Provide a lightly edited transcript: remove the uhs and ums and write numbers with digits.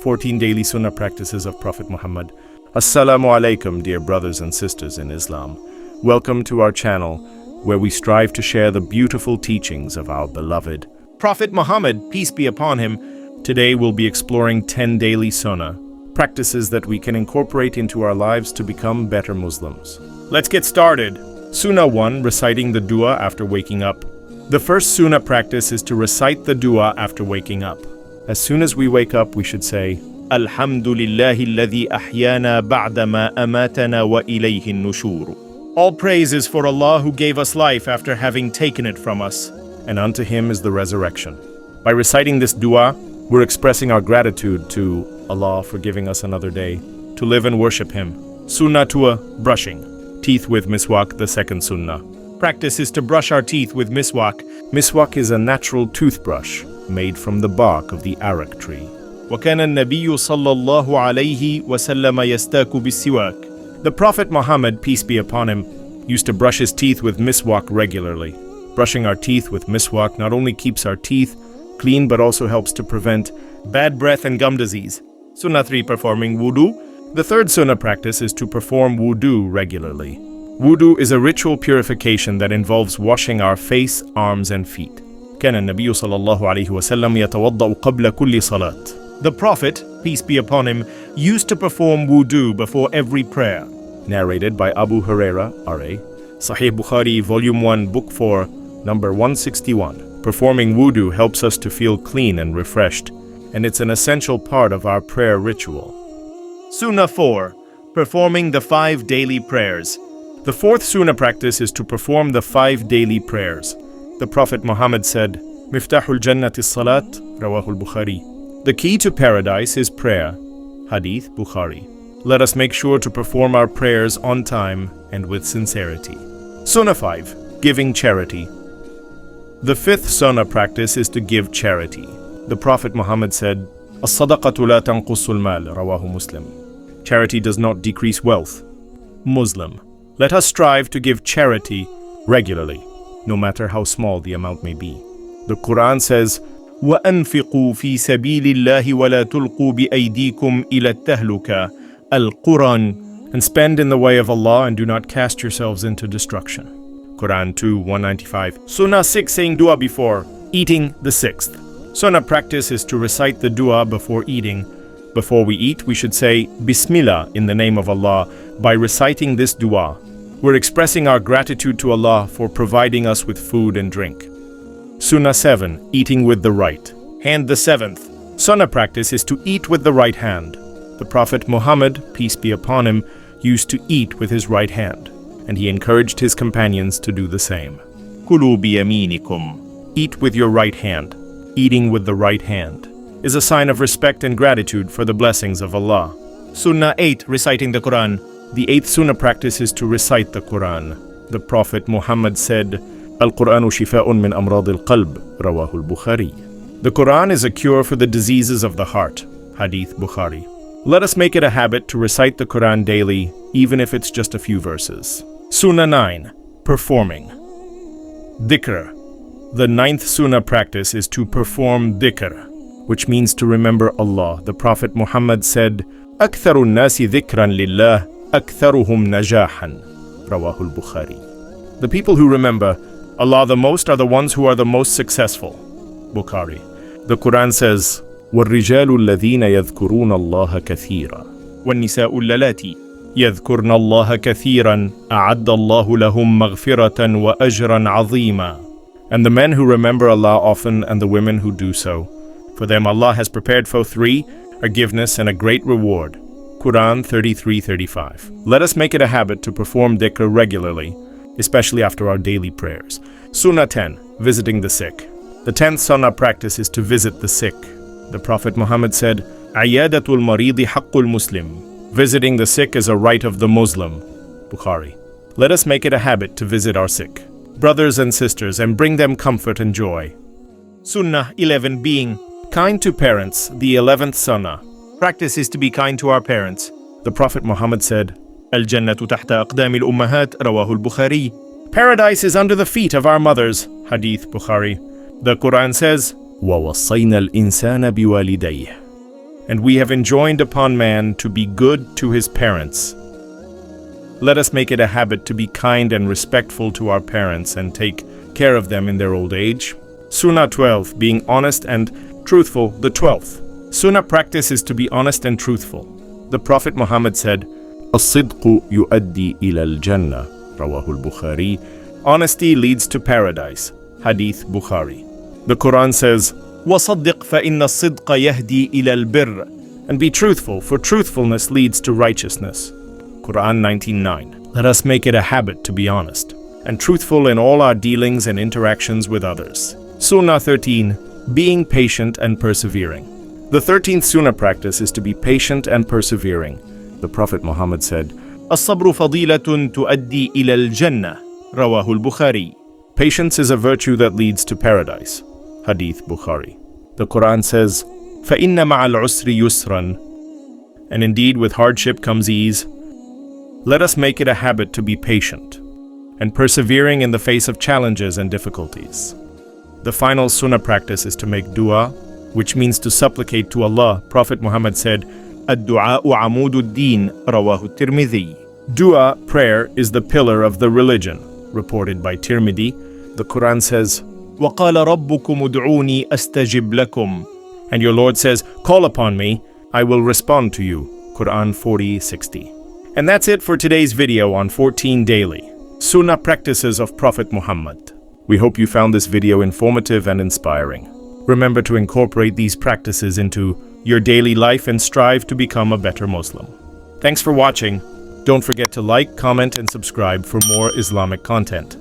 14 daily Sunnah practices of Prophet Muhammad. Assalamu alaikum, dear brothers and sisters in Islam. Welcome to our channel, where we strive to share the beautiful teachings of our beloved Prophet Muhammad, peace be upon him. Today we'll be exploring 10 daily Sunnah, practices that we can incorporate into our lives to become better Muslims. Let's get started. Sunnah 1, reciting the dua after waking up. The first Sunnah practice is to recite the dua after waking up. As soon as we wake up, we should say, Alhamdulillahi alladhi ahyana ba'da ma amatana wa ilayhi nushur. All praise is for Allah who gave us life after having taken it from us, and unto Him is the resurrection. By reciting this dua, we're expressing our gratitude to Allah for giving us another day to live and worship Him. Sunnah 2, brushing teeth with miswak, the second sunnah. Practice is to brush our teeth with miswak. Miswak is a natural toothbrush made from the bark of the arak tree. وَكَانَ النَّبِيُّ صَلَّى اللَّهُ عَلَيْهِ وَسَلَّمَ يَسْتَاكُ بِالسِّوَاكِ. The Prophet Muhammad, peace be upon him, used to brush his teeth with miswak regularly. Brushing our teeth with miswak not only keeps our teeth clean but also helps to prevent bad breath and gum disease. Sunnah 3, performing wudu. The third sunnah practice is to perform wudu regularly. Wudu is a ritual purification that involves washing our face, arms, and feet. كان النبي صلى الله عليه وسلم يتوضأ قبل كل صلاة. The Prophet, peace be upon him, used to perform wudu before every prayer. Narrated by Abu Huraira, R.A. Sahih Bukhari, Volume 1, Book 4, number 161. Performing wudu helps us to feel clean and refreshed, and it's an essential part of our prayer ritual. Sunnah 4, performing the 5 daily prayers. The fourth sunnah practice is to perform the 5 daily prayers. The Prophet Muhammad said, Miftahul Jannati Salat, Rawahul Bukhari. The key to paradise is prayer. Hadith Bukhari. Let us make sure to perform our prayers on time and with sincerity. Sunnah 5, giving charity. The fifth sunnah practice is to give charity. The Prophet Muhammad said, As-sadaqatu la tanqusul mal, Rawahu Muslim. Charity does not decrease wealth. Muslim. Let us strive to give charity regularly, no matter how small the amount may be. The Quran says, وَأَنْفِقُوا فِي سَبِيلِ اللَّهِ وَلَا تُلْقُوا بِأَيْدِيكُمْ إِلَى التَّهْلُكَةِ. Al-Quran. And spend in the way of Allah and do not cast yourselves into destruction. Quran 2, 195. Sunnah 6, saying dua before eating, the sixth. Sunnah practice is to recite the dua before eating. Before we eat, we should say Bismillah in the name of Allah. By reciting this dua, we're expressing our gratitude to Allah for providing us with food and drink. Sunnah 7, eating with the right hand. The seventh sunnah practice is to eat with the right hand. The Prophet Muhammad, peace be upon him, used to eat with his right hand, and he encouraged his companions to do the same. Kulu biyaminikum. Eat with your right hand. Eating with the right hand is a sign of respect and gratitude for the blessings of Allah. Sunnah 8, reciting the Quran. The eighth sunnah practice is to recite the Quran. The Prophet Muhammad said, Al-Quranu shifa'un min amrad al-qalb, Rawahul Bukhari. The Quran is a cure for the diseases of the heart. Hadith Bukhari. Let us make it a habit to recite the Quran daily, even if it's just a few verses. Sunnah 9, performing dhikr. The ninth sunnah practice is to perform dhikr, which means to remember Allah. The Prophet Muhammad said, أكثر الناس ذكرا لله أكثرهم نجاحا. Rawahul Bukhari. The people who remember Allah the most are the ones who are the most successful. Bukhari. The Quran says, وَالرِّجَالُ الَّذِينَ يَذْكُرُونَ اللَّهَ كَثِيرًا وَالنِّسَاءُ اللَّاتِي يَذْكُرْنَ اللَّهَ كَثِيرًا أَعَدَّ اللَّهُ لَهُمْ مَغْفِرَةً وَأَجْرًا عَظِيمًا. And the men who remember Allah often and the women who do so, for them Allah has prepared for 3, forgiveness and a great reward. Quran 33:35. Let us make it a habit to perform dhikr regularly, especially after our daily prayers. Sunnah 10, visiting the sick. The 10th sunnah practice is to visit the sick. The Prophet Muhammad said, Ayadatul maridi haqqul muslim. Visiting the sick is a right of the Muslim. Bukhari. Let us make it a habit to visit our sick brothers and sisters and bring them comfort and joy. Sunnah 11, being kind to parents. The 11th sunnah practice is to be kind to our parents. The Prophet Muhammad said, Al-Jannatu tahta aqdamil ummahat, Rawahul Bukhari. Paradise is under the feet of our mothers. Hadith Bukhari. The Quran says, وَوَصَّيْنَا الْإِنسَانَ بِوَالِدَيْهِ. and we have enjoined upon man to be good to his parents. Let us make it a habit to be kind and respectful to our parents and take care of them in their old age. Sunnah 12, being honest and truthful. The 12th Sunnah practice is to be honest and truthful. The Prophet Muhammad said, "As-sidqu yu'addi ila al-jannah," rawahul Bukhari. Honesty leads to paradise. Hadith Bukhari. The Quran says, وَصَدِّقْ فَإِنَّ الصِّدْقَ يَهْدِي إِلَى الْبِرِّ. And be truthful, for truthfulness leads to righteousness. Quran 19:9. Let us make it a habit to be honest and truthful in all our dealings and interactions with others. Sunnah 13, being patient and persevering. The 13th Sunnah practice is to be patient and persevering. The Prophet Muhammad said, الصبر فضيلة تؤدي إلى الجنة. رواه البخاري. Patience is a virtue that leads to paradise. Hadith Bukhari. The Quran says, فَإِنَّ مَعَ الْعُسْرِ يُسْرًا. And indeed, with hardship comes ease. Let us make it a habit to be patient and persevering in the face of challenges and difficulties. The final Sunnah practice is to make dua, which means to supplicate to Allah. Prophet Muhammad said, الدعاء عمود الدين. رواه الترمذي. Dua, prayer, is the pillar of the religion. Reported by Tirmidhi. The Quran says, وَقَالَ رَبُّكُمُ ادْعُونِي أَسْتَجِبْ لَكُمْ. And your Lord says, call upon me, I will respond to you. Quran 40:60. And that's it for today's video on 14 daily Sunnah practices of Prophet Muhammad. We hope you found this video informative and inspiring. Remember to incorporate these practices into your daily life and strive to become a better Muslim. Thanks for watching. Don't forget to like, comment, and subscribe for more Islamic content.